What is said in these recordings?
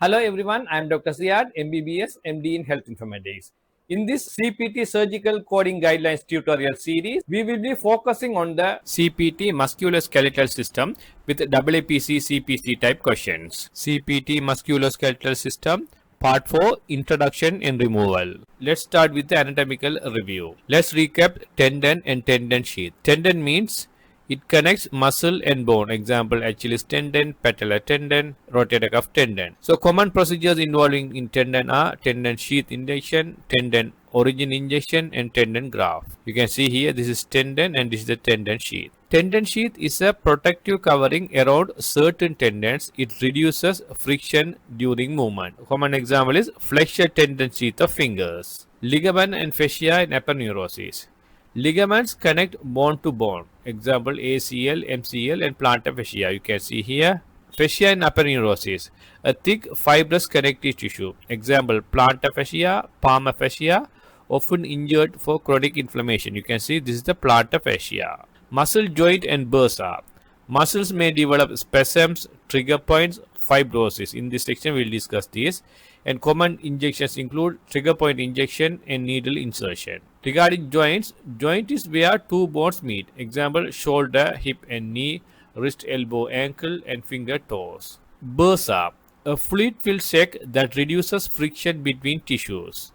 Hello everyone, I am Dr. Ziad, MBBS, MD in Health Informatics. In this CPT Surgical Coding Guidelines tutorial series, we will be focusing on the CPT Musculoskeletal System with AAPC CPC type questions. CPT Musculoskeletal System Part 4 Introduction and Removal. Let's start with the anatomical review. Let's recap tendon and tendon sheath. Tendon means it connects muscle and bone. Example, Achilles tendon, patellar tendon, rotator cuff tendon. So common procedures involving in tendon are tendon sheath injection, tendon origin injection and tendon graft. You can see here this is tendon and this is the tendon sheath. Tendon sheath is a protective covering around certain tendons. It reduces friction during movement. Common example is flexure tendon sheath of fingers. Ligament and fascia in aponeurosis. Ligaments connect bone to bone. Example, ACL, MCL and plantar fascia. You can see here. Fascia in aponeurosis. A thick fibrous connective tissue. Example, plantar fascia, palmar fascia, often injured for chronic inflammation. You can see this is the plantar fascia. Muscle joint and bursa. Muscles may develop spasms, trigger points, fibrosis. In this section, we will discuss this. And common injections include trigger point injection and needle insertion. Regarding joints, joint is where two bones meet. Example, shoulder, hip and knee, wrist, elbow, ankle and finger toes. Bursa, a fluid-filled sac that reduces friction between tissues.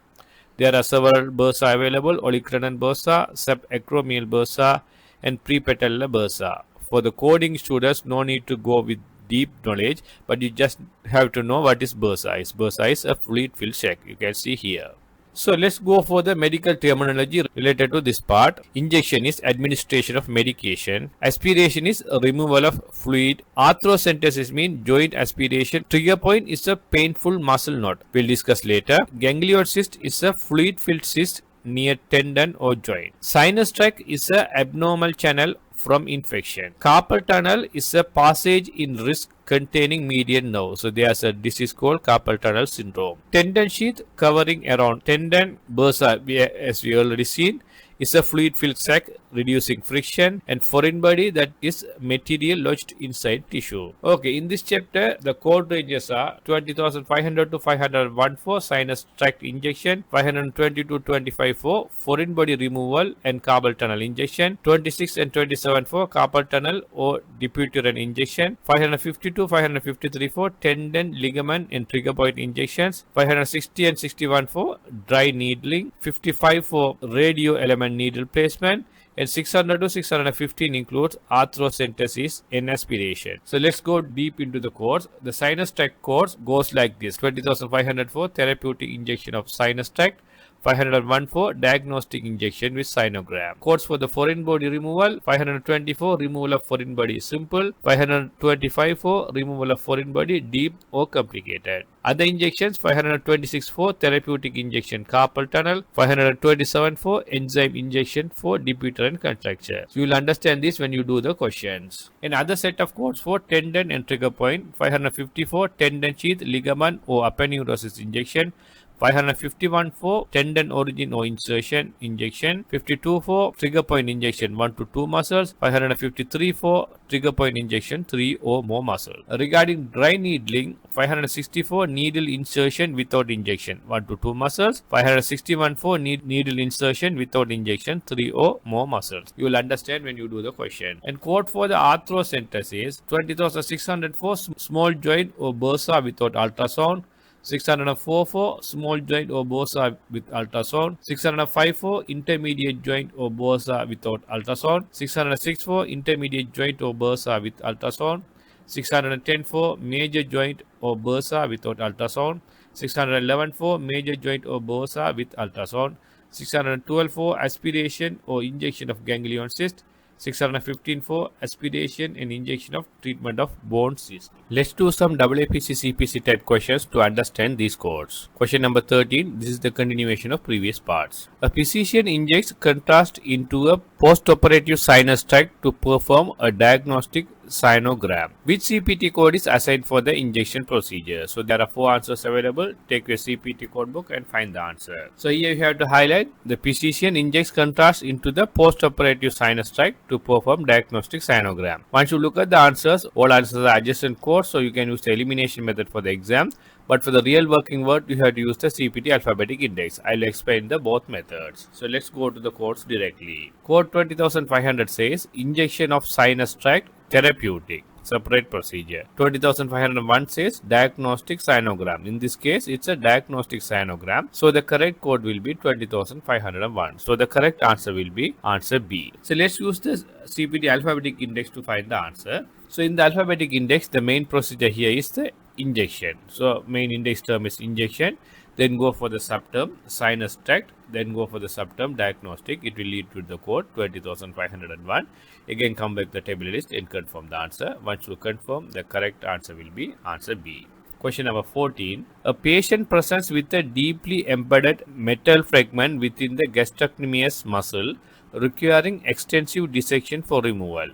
There are several bursa available: olecranon bursa, subacromial bursa and prepatellar bursa. For the coding students, no need to go with deep knowledge, but you just have to know what is bursa is. Bursa is a fluid-filled sac. You can see here. So let's go for the medical terminology related to this part. Injection is administration of medication. Aspiration is removal of fluid. Arthrocentesis means joint aspiration. Trigger point is a painful muscle knot. We'll discuss later. Ganglion cyst is a fluid-filled cyst near tendon or joint. Sinus tract is an abnormal channel from infection. Carpal tunnel is a passage in wrist containing median nerve. So there's a disease called carpal tunnel syndrome. Tendon sheath covering around tendon. Bursa, as we already seen, is a fluid-filled sac reducing friction, and foreign body, that is material lodged inside tissue. Okay, in this chapter, the code ranges are 20,500 to 501 for sinus tract injection, 520 to 25 for foreign body removal and carpal tunnel injection, 26 and 27 for carpal tunnel or diputurin injection, 550 to 553 for tendon, ligament and trigger point injections, 560 and 61 for dry needling, 55 for radio element needle placement, and 600 to 615 includes arthrocentesis and aspiration. So let's go deep into the course. The sinus tract course goes like this: 20,500 for therapeutic injection of sinus tract, 501 for diagnostic injection with sinogram. Codes for the foreign body removal: 524 removal of foreign body simple, 525 for removal of foreign body deep or complicated. Other injections: 526 for therapeutic injection carpal tunnel, 527 for enzyme injection for diputurin contracture. So you will understand this when you do the questions. Another set of codes for tendon and trigger point: 554 tendon sheath, ligament or aponeurosis injection, 551 for tendon origin or insertion injection, 52 for trigger point injection 1 to 2 muscles, 553 for trigger point injection 3 or more muscles. Regarding dry needling, 564 needle insertion without injection 1 to 2 muscles, 561 for needle insertion without injection 3 or more muscles. You will understand when you do the question. And code for the arthrocentesis: 20,600 for small joint or bursa without ultrasound, 604 for small joint or bursa with ultrasound, 605 for intermediate joint or bursa without ultrasound, 606 for intermediate joint or bursa with ultrasound, 610 for major joint or bursa without ultrasound, 611 for major joint or bursa with ultrasound, 612 for aspiration or injection of ganglion cyst, 615 for aspiration and injection of treatment of bone cyst. Let's do some AAPC CPC type questions to understand these codes. Question number 13. This is the continuation of previous parts. A physician injects contrast into a post-operative sinus tract to perform a diagnostic sinogram. Which CPT code is assigned for the injection procedure? So there are 4 answers available. Take your CPT codebook and find the answer. So here you have to highlight: the physician injects contrast into the post-operative sinus tract to perform diagnostic sinogram. Once you look at the answers, all answers are adjacent codes, so you can use the elimination method for the exam. But for the real working word, you have to use the CPT alphabetic index. I'll explain the both methods. So let's go to the codes directly. Code 20500 says injection of sinus tract therapeutic. Separate procedure. 20501 says diagnostic sinogram. In this case, it's a diagnostic sinogram. So the correct code will be 20501. So the correct answer will be answer B. So let's use this CPT alphabetic index to find the answer. So in the alphabetic index, the main procedure here is the injection. So main index term is injection. Then go for the subterm sinus tract. Then go for the subterm diagnostic. It will lead to the code 20501. Again, come back to the table list and confirm the answer. Once you confirm, the correct answer will be answer B. Question number 14. A patient presents with a deeply embedded metal fragment within the gastrocnemius muscle requiring extensive dissection for removal.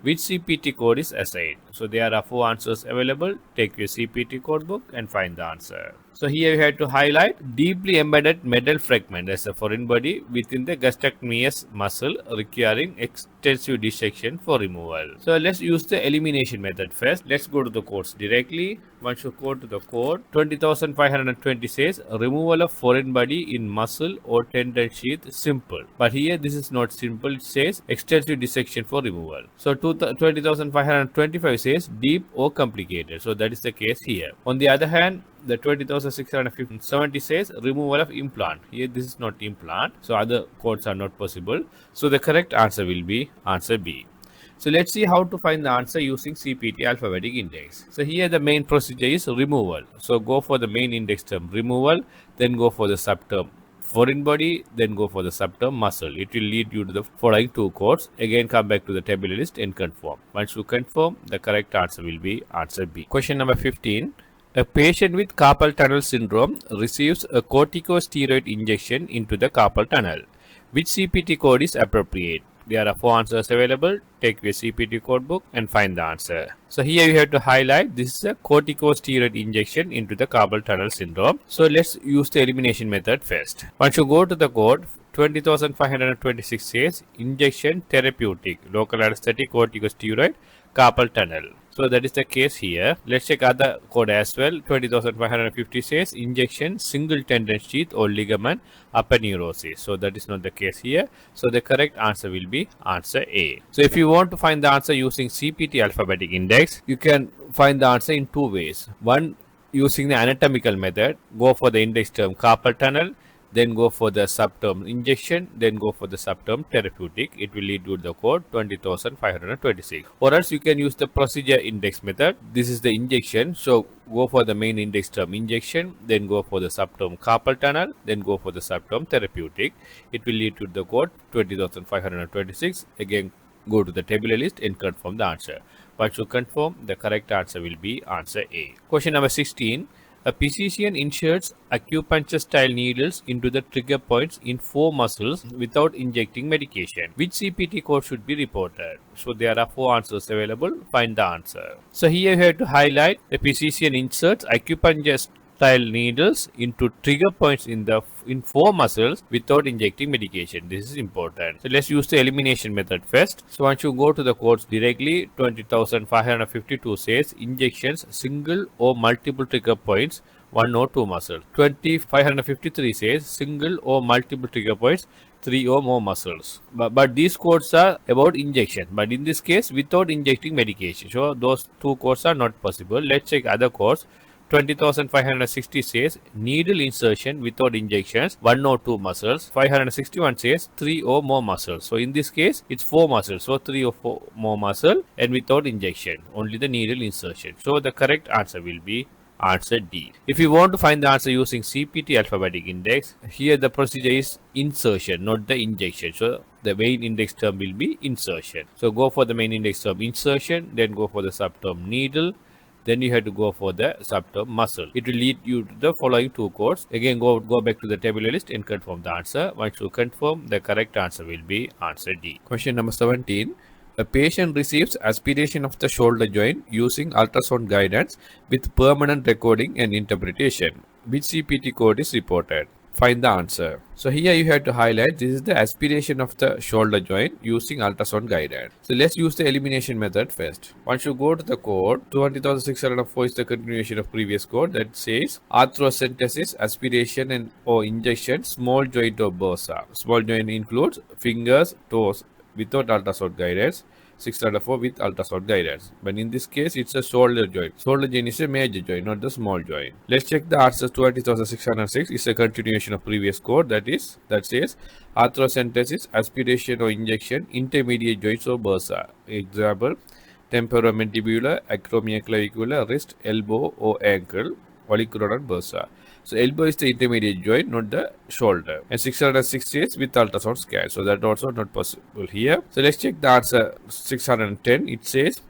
Which CPT code is assigned? So there are 4 answers available. Take your CPT code book and find the answer. So here you have to highlight deeply embedded metal fragment as a foreign body within the gastrocnemius muscle requiring extensive dissection for removal. So let's use the elimination method first. Let's go to the codes directly. Once you go to the code, 20520 says removal of foreign body in muscle or tendon sheath simple. But here this is not simple. It says extensive dissection for removal. So 20525 says deep or complicated. So that is the case here. On the other hand, the 20670 says removal of implant. Here this is not implant. So other codes are not possible. So the correct answer will be answer B. So let's see how to find the answer using CPT alphabetic index. So here the main procedure is removal. So go for the main index term removal, then go for the subterm foreign body, then go for the subterm muscle. It will lead you to the following 2 codes. Again, come back to the table list and confirm. Once you confirm, the correct answer will be answer B. Question number 15. A patient with carpal tunnel syndrome receives a corticosteroid injection into the carpal tunnel. Which CPT code is appropriate? There are 4 answers available. Take your CPT code book and find the answer. So here you have to highlight this is a corticosteroid injection into the carpal tunnel syndrome. So let's use the elimination method first. Once you go to the code, 20526 says injection therapeutic local anesthetic corticosteroid carpal tunnel. So that is the case here. Let's check other code as well. 20550 says injection single tendon sheath or ligament aponeurosis. So that is not the case here. So the correct answer will be answer A. So if you want to find the answer using CPT alphabetic index, you can find the answer in 2 ways. One, using the anatomical method, go for the index term carpal tunnel, then go for the subterm injection, then go for the subterm therapeutic. It will lead to the code 20526. Or else you can use the procedure index method. This is the injection. So go for the main index term injection, then go for the subterm carpal tunnel, then go for the subterm therapeutic. It will lead to the code 20526. Again, go to the tabular list and confirm the answer. Once you confirm, the correct answer will be answer A. Question number 16. A physician inserts acupuncture-style needles into the trigger points in 4 muscles without injecting medication. Which CPT code should be reported? So there are 4 answers available. Find the answer. So here you have to highlight the physician inserts acupuncture-style needles into trigger points in 4 muscles without injecting medication. This is important. So let's use the elimination method first. So once you go to the codes directly, 20552 says injections single or multiple trigger points 1 or 2 muscles. 20553 says single or multiple trigger points 3 or more muscles. But these codes are about injection. But in this case, without injecting medication. So those 2 codes are not possible. Let's check other codes. 20560 says needle insertion without injections 1 or 2 muscles. 561 says 3 or more muscles. So in this case it's 4 muscles. So 3 or 4 more muscle and without injection, only the needle insertion. So the correct answer will be answer D. If you want to find the answer using CPT alphabetic index, here the procedure is insertion, not the injection. So the main index term will be insertion. So go for the main index term insertion, then go for the subterm needle, then you have to go for the subterm muscle. It will lead you to the following 2 codes. Again, go back to the tabular list and confirm the answer. Once you confirm, the correct answer will be answer D. Question number 17. A patient receives aspiration of the shoulder joint using ultrasound guidance with permanent recording and interpretation. Which CPT code is reported? find the answer. So here you have to highlight this is the aspiration of the shoulder joint using ultrasound guidance. So let's use the elimination method first. Once you go to the code, 20,604 is the continuation of previous code that says arthrocentesis, aspiration and or injection, small joint or bursa. Small joint includes fingers, toes without ultrasound guidance. 604 with ultrasound guidance. But in this case, it's a shoulder joint. Shoulder joint is a major joint, not the small joint. Let's check the answer. 20,606 is a continuation of previous code that says arthrocentesis, aspiration or injection, intermediate joints or bursa. Example, temporomandibular, acromioclavicular, wrist, elbow or ankle, olecranon bursa. So elbow is the intermediate joint, not the shoulder. And 668 with ultrasound scan. So that also not possible here. So let's check the answer. 610. It says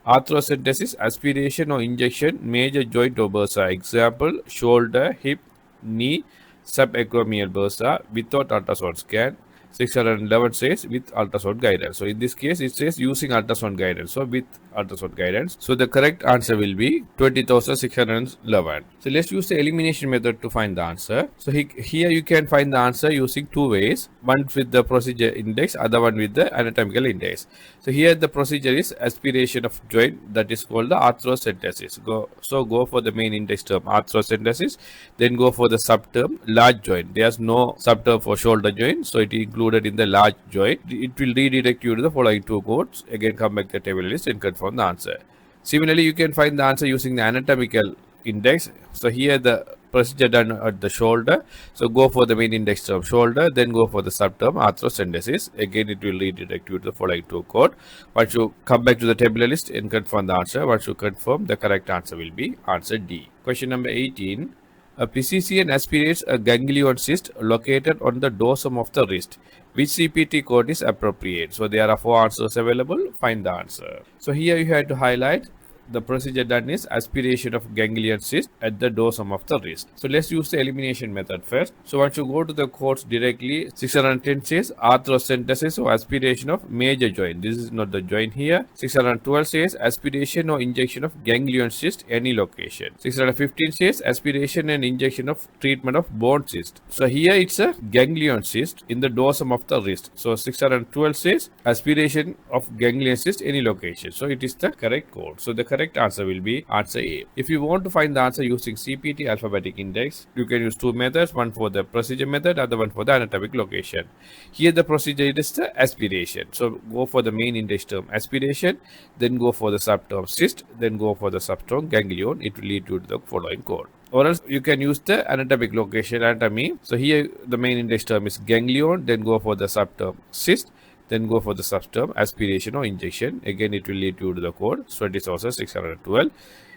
arthrocentesis, aspiration or injection, major joint or bursa. Example, shoulder, hip, knee, subacromial bursa without ultrasound scan. 611 says with ultrasound guidance. So in this case, it says using ultrasound guidance. So with ultrasound guidance. So the correct answer will be 20,611. So let's use the elimination method to find the answer. So here you can find the answer using two ways. One with the procedure index, other one with the anatomical index. So here the procedure is aspiration of joint, that is called the arthrocentesis. Go for the main index term arthrocentesis, then go for the subterm large joint. There's no subterm for shoulder joint, so it included in the large joint. It will redirect you to the following two codes. Again, come back to the table list and confirm the answer. Similarly, you can find the answer using the anatomical index. So here the procedure done at the shoulder. So go for the main index term shoulder, then go for the subterm arthrocentesis. Again, it will redirect you to the following two code. Once you come back to the tabular list and confirm the answer, once you confirm, the correct answer will be answer D. Question number 18. A physician aspirates a ganglion cyst located on the dorsum of the wrist. Which CPT code is appropriate? So there are four answers available. Find the answer. So here you have to highlight the procedure done is aspiration of ganglion cyst at the dorsum of the wrist. So let's use the elimination method first. So once you go to the codes directly, 610 says arthrocentesis or aspiration of major joint. This is not the joint here. 612 says aspiration or injection of ganglion cyst any location. 615 says aspiration and injection of treatment of bone cyst. So here it's a ganglion cyst in the dorsum of the wrist. So 612 says aspiration of ganglion cyst any location. So it is the correct code. So the correct answer will be answer A. If you want to find the answer using CPT alphabetic index, you can use two methods, one for the procedure method, other one for the anatomic location. Here the procedure is the aspiration. So go for the main index term aspiration, then go for the subterm cyst, then go for the subterm ganglion. It will lead to the following code. Or else you can use the anatomic location anatomy. So here the main index term is ganglion, then go for the subterm cyst, then go for the subterm aspiration or injection. Again, it will lead you to the code 20,612.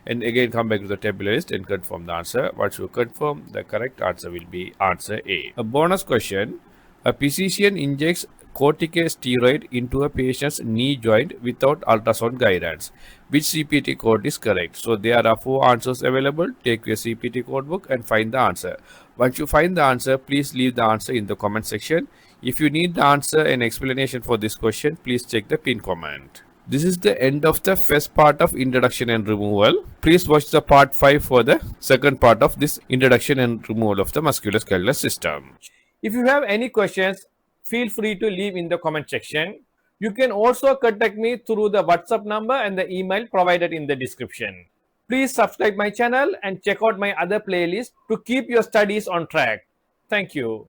And again, come back to the tabular list and confirm the answer. Once you confirm, the correct answer will be answer A. A bonus question. A physician injects corticosteroid into a patient's knee joint without ultrasound guidance. Which CPT code is correct? So there are four answers available. Take your CPT codebook and find the answer. Once you find the answer, please leave the answer in the comment section. If you need the answer and explanation for this question, please check the pinned comment. This is the end of the first part of introduction and removal. Please watch the part 5 for the second part of this introduction and removal of the musculoskeletal system. If you have any questions, feel free to leave in the comment section. You can also contact me through the WhatsApp number and the email provided in the description. Please subscribe my channel and check out my other playlist to keep your studies on track. Thank you.